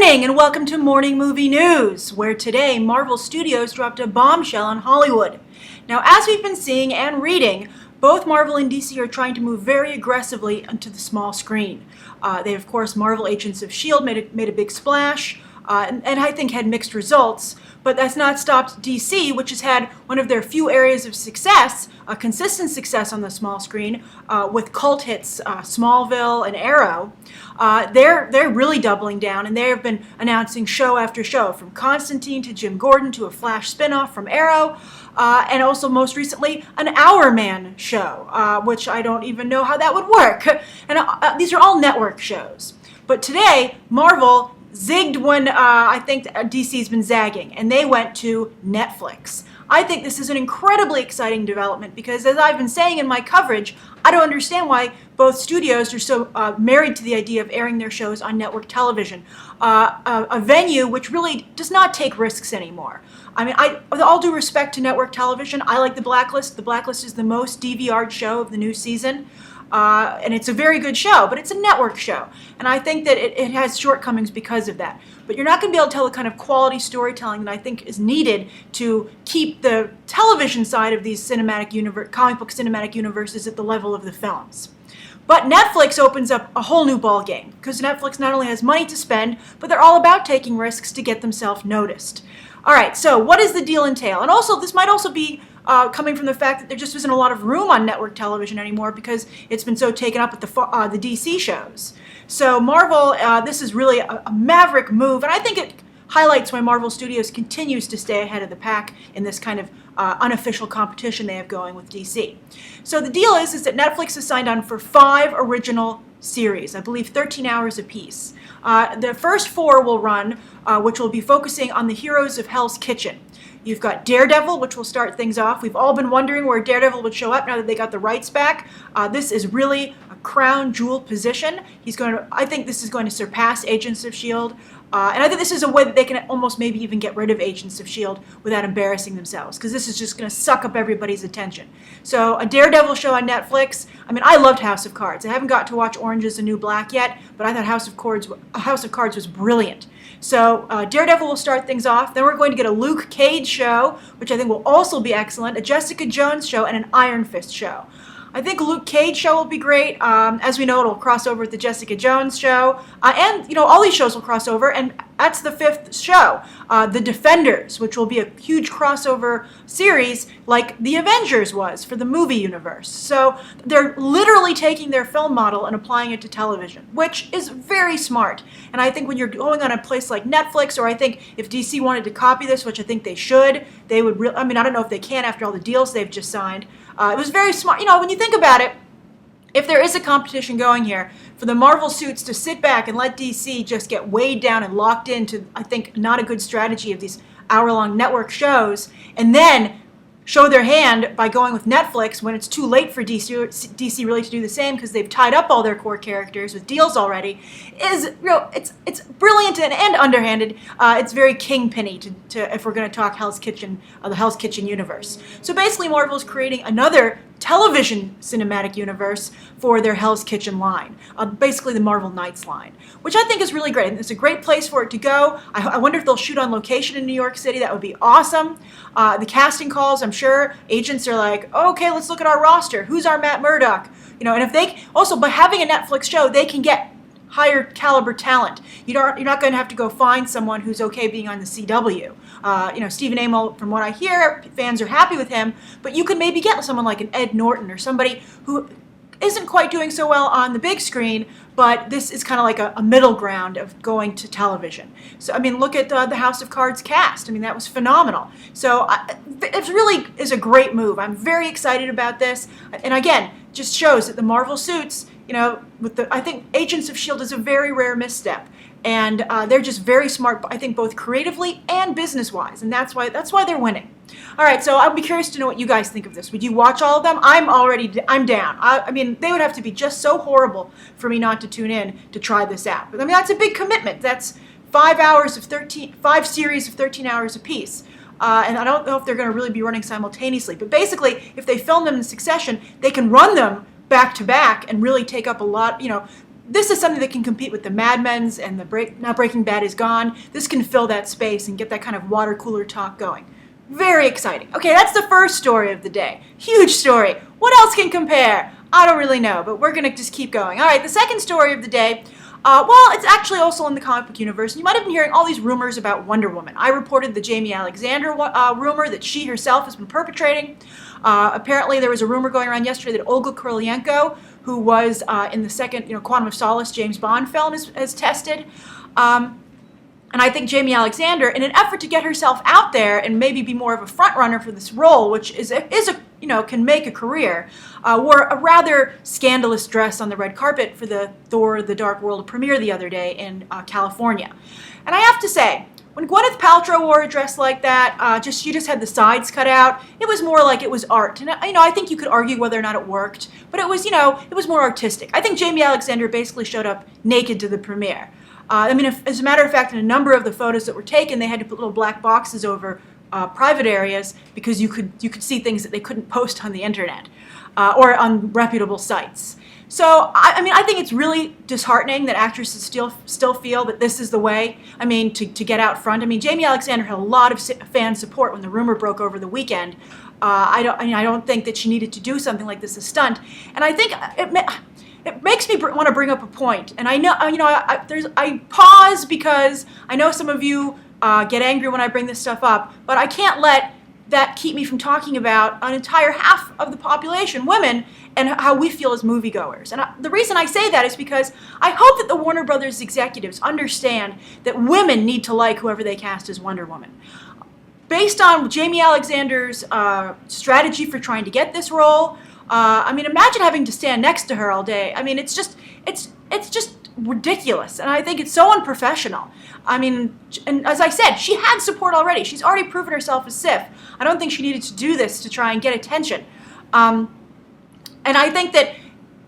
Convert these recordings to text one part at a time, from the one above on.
morning and welcome to Morning Movie News, where today Marvel Studios dropped a bombshell on Hollywood. Now, as we've been seeing and reading, both Marvel and DC are trying to move very aggressively onto the small screen. They, of course, Marvel Agents of S.H.I.E.L.D. made a big splash, and I think had mixed results, but that's not stopped DC, which has had one of their few areas of success, a consistent success on the small screen, with cult hits Smallville and Arrow. They're really doubling down, and they have been announcing show after show, from Constantine to Jim Gordon to a Flash spinoff from Arrow, and also most recently an Hour Man show, which I don't even know how that would work. And these are all network shows. But today, Marvel zigged when I think DC's been zagging, and they went to Netflix. I think this is an incredibly exciting development because, as I've been saying in my coverage, I don't understand why both studios are so married to the idea of airing their shows on network television, a venue which really does not take risks anymore. I mean, with all due respect to network television, I like The Blacklist. The Blacklist is the most DVR'd show of the new season. And it's a very good show, but it's a network show. And I think that it has shortcomings because of that. But you're not going to be able to tell the kind of quality storytelling that I think is needed to keep the television side of these comic book cinematic universes at the level of the films. But Netflix opens up a whole new ballgame, because Netflix not only has money to spend, but they're all about taking risks to get themselves noticed. All right, so what does the deal entail? And also, this might also be coming from the fact that there just isn't a lot of room on network television anymore because it's been so taken up with the DC shows. So Marvel, this is really a maverick move, and I think it highlights why Marvel Studios continues to stay ahead of the pack in this kind of unofficial competition they have going with DC. So the deal is that Netflix has signed on for 5 original series, I believe 13 hours apiece. The first 4 will run, which will be focusing on the heroes of Hell's Kitchen. You've got Daredevil, which will start things off. We've all been wondering where Daredevil would show up now that they got the rights back. This is really a crown jewel position. I think this is going to surpass Agents of S.H.I.E.L.D. And I think this is a way that they can almost maybe even get rid of Agents of S.H.I.E.L.D. without embarrassing themselves, because this is just going to suck up everybody's attention. So a Daredevil show on Netflix. I mean, I loved House of Cards. I haven't got to watch Orange is the New Black yet, but I thought House of Cards was brilliant. So Daredevil will start things off. Then we're going to get a Luke Cage show, which I think will also be excellent, a Jessica Jones show, and an Iron Fist show. I think Luke Cage show will be great. As we know, it'll cross over with the Jessica Jones show. And, all these shows will cross over. And that's the 5th show. The Defenders, which will be a huge crossover series like The Avengers was for the movie universe. So they're literally taking their film model and applying it to television, which is very smart. And I think when you're going on a place like Netflix, or I think if DC wanted to copy this, which I think they should, they would I don't know if they can after all the deals they've just signed. It was very smart. When you think about it, if there is a competition going here, for the Marvel suits to sit back and let DC just get weighed down and locked into, I think, not a good strategy of these hour-long network shows, and then show their hand by going with Netflix when it's too late for DC really to do the same because they've tied up all their core characters with deals already, is it's brilliant and underhanded. It's very kingpinny to if we're going to talk Hell's Kitchen, the Hell's Kitchen universe. So basically, Marvel's creating another television cinematic universe for their Hell's Kitchen line, basically the Marvel Knights line, which I think is really great. And it's a great place for it to go. I wonder if they'll shoot on location in New York City. That would be awesome. The casting calls, I'm sure agents are like, oh, okay, let's look at our roster. Who's our Matt Murdock? And if they also, by having a Netflix show, they can get higher caliber talent. You're not going to have to go find someone who's okay being on the CW. Stephen Amell, from what I hear, fans are happy with him, but you could maybe get someone like an Ed Norton or somebody who isn't quite doing so well on the big screen, but this is kind of like a middle ground of going to television. So, look at the House of Cards cast. that was phenomenal. So it really is a great move. I'm very excited about this. And again, just shows that the Marvel suits, I think Agents of S.H.I.E.L.D. is a very rare misstep. And they're just very smart, I think, both creatively and business-wise. And that's why they're winning. All right, so I'd be curious to know what you guys think of this. Would you watch all of them? I'm down. They would have to be just so horrible for me not to tune in to try this out. But that's a big commitment. That's 5 series of 13 hours apiece. And I don't know if they're going to really be running simultaneously. But basically, if they film them in succession, they can run them back to back and really take up a lot, this is something that can compete with the Mad Men's and Now Breaking Bad is gone. This can fill that space and get that kind of water cooler talk going. Very exciting. Okay, that's the first story of the day. Huge story. What else can compare? I don't really know, but we're going to just keep going. All right, the second story of the day, well, it's actually also in the comic book universe. You might have been hearing all these rumors about Wonder Woman. I reported the Jaimie Alexander rumor that she herself has been perpetrating. Apparently, there was a rumor going around yesterday that Olga Kurylenko, who was in the second Quantum of Solace James Bond film, is tested. And I think Jaimie Alexander, in an effort to get herself out there and maybe be more of a front runner for this role, which can make a career, wore a rather scandalous dress on the red carpet for the Thor: The Dark World premiere the other day in California. And I have to say, when Gwyneth Paltrow wore a dress like that, she just had the sides cut out. It was more like it was art, and I think you could argue whether or not it worked, but it was it was more artistic. I think Jaimie Alexander basically showed up naked to the premiere. As a matter of fact, in a number of the photos that were taken, they had to put little black boxes over private areas because you could see things that they couldn't post on the internet or on reputable sites. So, I think it's really disheartening that actresses still feel that this is the way, to get out front. Jaimie Alexander had a lot of fan support when the rumor broke over the weekend. I don't think that she needed to do something like this, a stunt. And I think it makes me want to bring up a point. And I know, I pause because I know some of you get angry when I bring this stuff up, but I can't let that keep me from talking about an entire half of the population, women, and how we feel as moviegoers. And the reason I say that is because I hope that the Warner Brothers executives understand that women need to like whoever they cast as Wonder Woman. Based on Jaimie Alexander's strategy for trying to get this role, imagine having to stand next to her all day. It's just ridiculous, and I think it's so unprofessional. And as I said, she had support already. She's already proven herself as Sif. I don't think she needed to do this to try and get attention. And I think that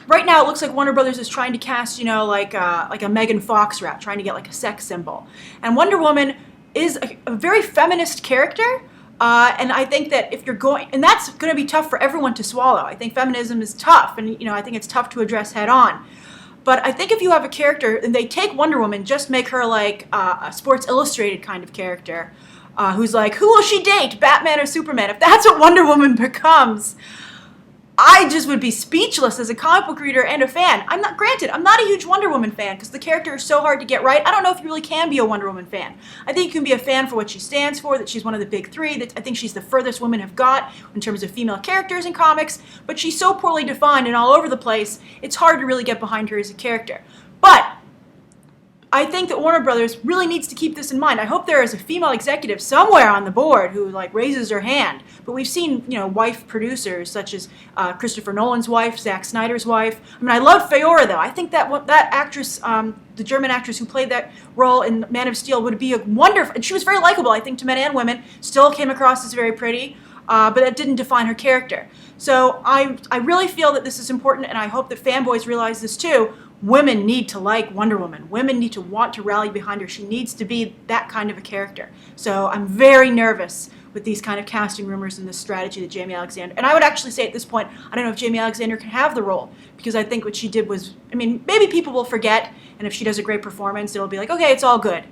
right now it looks like Warner Brothers is trying to cast, like a Megan Fox route, trying to get like a sex symbol. And Wonder Woman is a very feminist character. And I think that if you're going, and that's going to be tough for everyone to swallow. I think feminism is tough, and I think it's tough to address head on. But I think if you have a character, and they take Wonder Woman, just make her like a Sports Illustrated kind of character, who's like, who will she date, Batman or Superman? If that's what Wonder Woman becomes, I just would be speechless as a comic book reader and a fan. I'm not a huge Wonder Woman fan because the character is so hard to get right. I don't know if you really can be a Wonder Woman fan. I think you can be a fan for what she stands for, that she's one of the big three, that I think she's the furthest women have got in terms of female characters in comics, but she's so poorly defined and all over the place, it's hard to really get behind her as a character. But I think that Warner Brothers really needs to keep this in mind. I hope there is a female executive somewhere on the board who raises her hand. But we've seen, wife producers such as Christopher Nolan's wife, Zack Snyder's wife. I love Feora though. I think that actress, the German actress who played that role in Man of Steel, would be a wonderful. And she was very likable, I think, to men and women. Still came across as very pretty, but that didn't define her character. So I really feel that this is important, and I hope that fanboys realize this too. Women need to like Wonder Woman. Women need to want to rally behind her. She needs to be that kind of a character. So I'm very nervous with these kind of casting rumors and this strategy that Jaimie Alexander, and I would actually say at this point, I don't know if Jaimie Alexander can have the role, because I think what she did was, maybe people will forget, and if she does a great performance, it'll be like, okay, it's all good.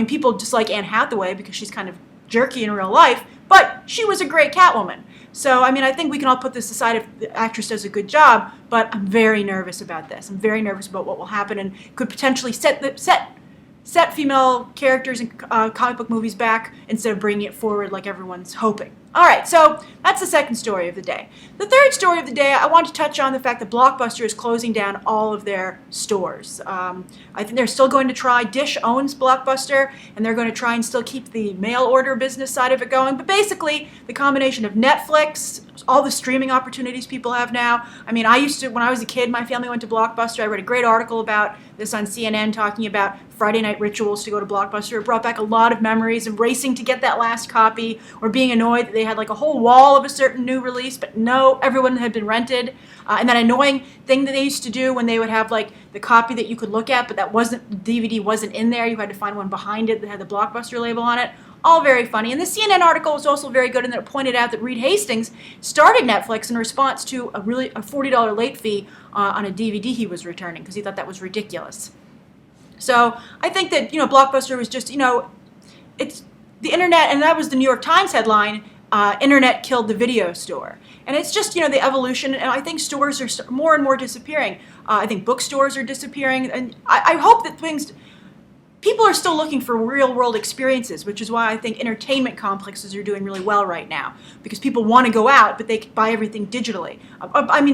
People dislike Anne Hathaway because she's kind of jerky in real life, but she was a great Catwoman. So, I think we can all put this aside if the actress does a good job, but I'm very nervous about this. I'm very nervous about what will happen and could potentially set female characters in comic book movies back instead of bringing it forward like everyone's hoping. All right, so that's the second story of the day. The third story of the day, I want to touch on the fact that Blockbuster is closing down all of their stores. I think they're still going to try. Dish owns Blockbuster, and they're going to try and still keep the mail order business side of it going. But basically, the combination of Netflix, all the streaming opportunities people have now. I used to, when I was a kid, my family went to Blockbuster. I read a great article about this on CNN talking about Friday night rituals to go to Blockbuster. It brought back a lot of memories of racing to get that last copy, or being annoyed that they had like a whole wall of a certain new release, but no, everyone had been rented. And that annoying thing that they used to do when they would have like the copy that you could look at, but that wasn't, the DVD wasn't in there. You had to find one behind it that had the Blockbuster label on it. all very funny. And the CNN article was also very good in that it pointed out that Reed Hastings started Netflix in response to a $40 late fee on a DVD he was returning because he thought that was ridiculous. So I think that, Blockbuster was just, it's the internet, and that was the New York Times headline, internet killed the video store. And it's just, the evolution, and I think stores are more and more disappearing. I think bookstores are disappearing, and I hope that people are still looking for real-world experiences, which is why I think entertainment complexes are doing really well right now, because people want to go out, but they buy everything digitally.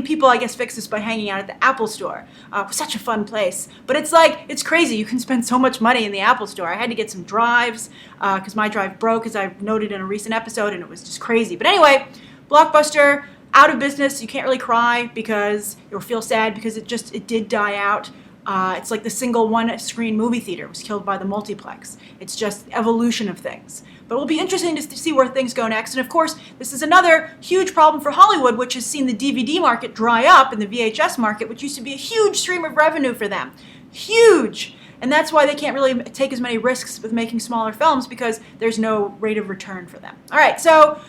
People, I guess, fix this by hanging out at the Apple Store. Such a fun place. But it's crazy. You can spend so much money in the Apple Store. I had to get some drives, because my drive broke, as I've noted in a recent episode, and it was just crazy. But anyway, Blockbuster, out of business. You can't really cry because you'll feel sad because it did die out. It's like the single one-screen movie theater was killed by the multiplex. It's just evolution of things. But it will be interesting to see where things go next. And of course, this is another huge problem for Hollywood, which has seen the DVD market dry up and the VHS market, which used to be a huge stream of revenue for them. Huge! And that's why they can't really take as many risks with making smaller films, because there's no rate of return for them. All right, so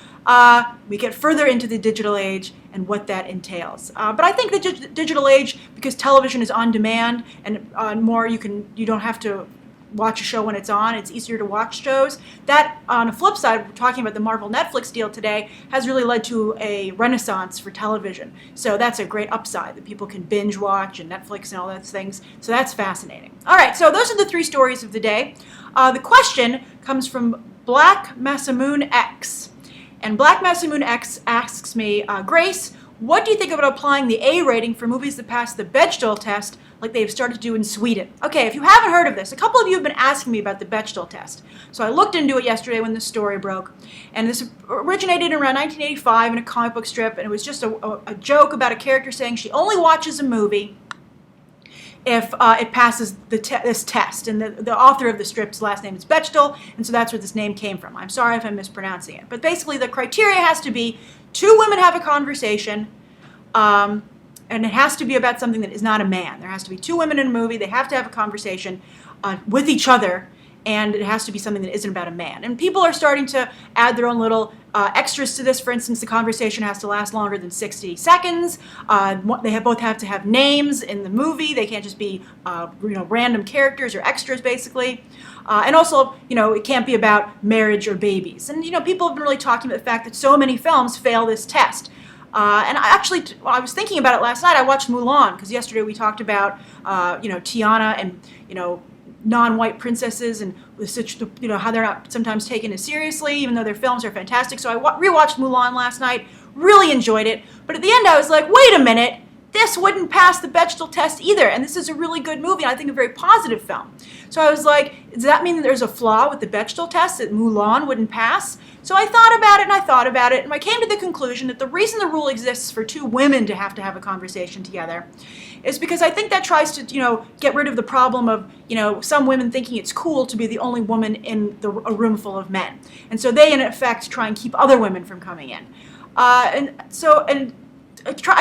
we get further into the digital age and what that entails. But I think the digital age, because television is on demand and more, you don't have to watch a show when it's on. It's easier to watch shows. That, on the flip side, we're talking about the Marvel Netflix deal today, has really led to a renaissance for television. So that's a great upside, that people can binge watch and Netflix and all those things. So that's fascinating. All right, so those are the three stories of the day. The question comes from Black Masamoon X. And Black Masamoon X asks me, Grace, what do you think about applying the A rating for movies that pass the Bechdel Test like they've started to do in Sweden? Okay, if you haven't heard of this, a couple of you have been asking me about the Bechdel Test. So I looked into it yesterday when the story broke. And this originated around 1985 in a comic book strip, and it was just a joke about a character saying she only watches a movie if it passes this test. And the author of the strip's last name is Bechdel, and so that's where this name came from. I'm sorry if I'm mispronouncing it. But basically the criteria has to be 2 women have a conversation, and it has to be about something that is not a man. There has to be 2 women in a movie. They have to have a conversation with each other, and it has to be something that isn't about a man. And people are starting to add their own little extras to this. For instance, the conversation has to last longer than 60 seconds. They both have to have names in the movie. They can't just be random characters or extras, basically. And also, it can't be about marriage or babies. And, people have been really talking about the fact that so many films fail this test. And I was thinking about it last night. I watched Mulan, because yesterday we talked about, Tiana and, non-white princesses and how they're not sometimes taken as seriously, even though their films are fantastic. So I rewatched Mulan last night, really enjoyed it. But at the end I was like, wait a minute, this wouldn't pass the Bechdel test either. And this is a really good movie, and I think a very positive film. So I was like, does that mean that there's a flaw with the Bechdel test, that Mulan wouldn't pass? So I thought about it, and I thought about it, and I came to the conclusion that the reason the rule exists for 2 women to have a conversation together is because I think that tries to, get rid of the problem of, some women thinking it's cool to be the only woman in a room full of men. And so they, in effect, try and keep other women from coming in. I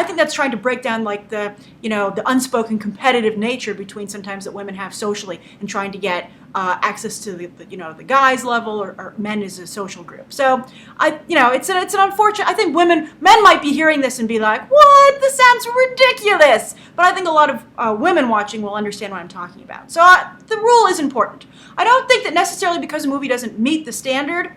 think that's trying to break down the unspoken competitive nature between sometimes that women have socially, and trying to get access to the guys level or men as a social group. So it's an unfortunate. I think men might be hearing this and be like, "What? This sounds ridiculous." But I think a lot of women watching will understand what I'm talking about. So the rule is important. I don't think that necessarily because a movie doesn't meet the standard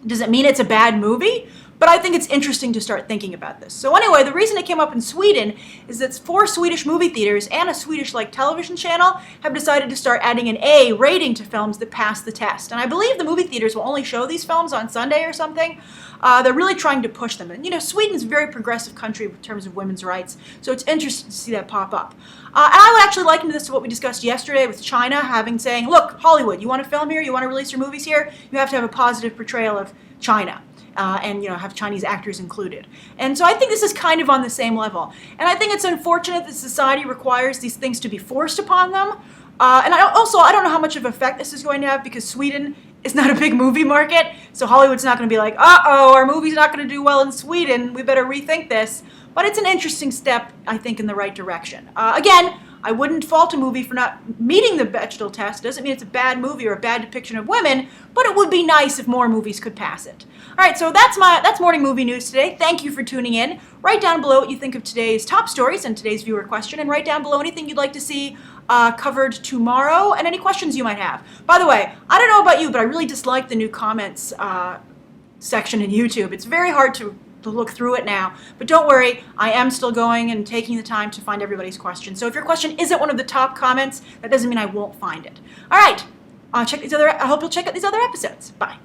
doesn't mean it's a bad movie. But I think it's interesting to start thinking about this. So anyway, the reason it came up in Sweden is that 4 Swedish movie theaters and a Swedish television channel have decided to start adding an A rating to films that pass the test. And I believe the movie theaters will only show these films on Sunday or something. They're really trying to push them. And Sweden's a very progressive country in terms of women's rights, so it's interesting to see that pop up. And I would actually liken this to what we discussed yesterday with China saying, look, Hollywood, you want to film here, you want to release your movies here, you have to have a positive portrayal of China. And have Chinese actors included. And so I think this is kind of on the same level. And I think it's unfortunate that society requires these things to be forced upon them. And I don't know how much of effect this is going to have, because Sweden is not a big movie market. So Hollywood's not going to be like, uh-oh, our movie's not going to do well in Sweden. We better rethink this. But it's an interesting step, I think, in the right direction. Again, I wouldn't fault a movie for not meeting the Bechdel test. It doesn't mean it's a bad movie or a bad depiction of women, but it would be nice if more movies could pass it. All right, so that's morning movie news today. Thank you for tuning in. Write down below what you think of today's top stories and today's viewer question, and write down below anything you'd like to see covered tomorrow and any questions you might have. By the way, I don't know about you, but I really dislike the new comments section in YouTube. It's very hard to look through it now, but don't worry, I am still going and taking the time to find everybody's question. So if your question isn't one of the top comments, that doesn't mean I won't find it. All right, I hope you'll check out these other episodes. Bye.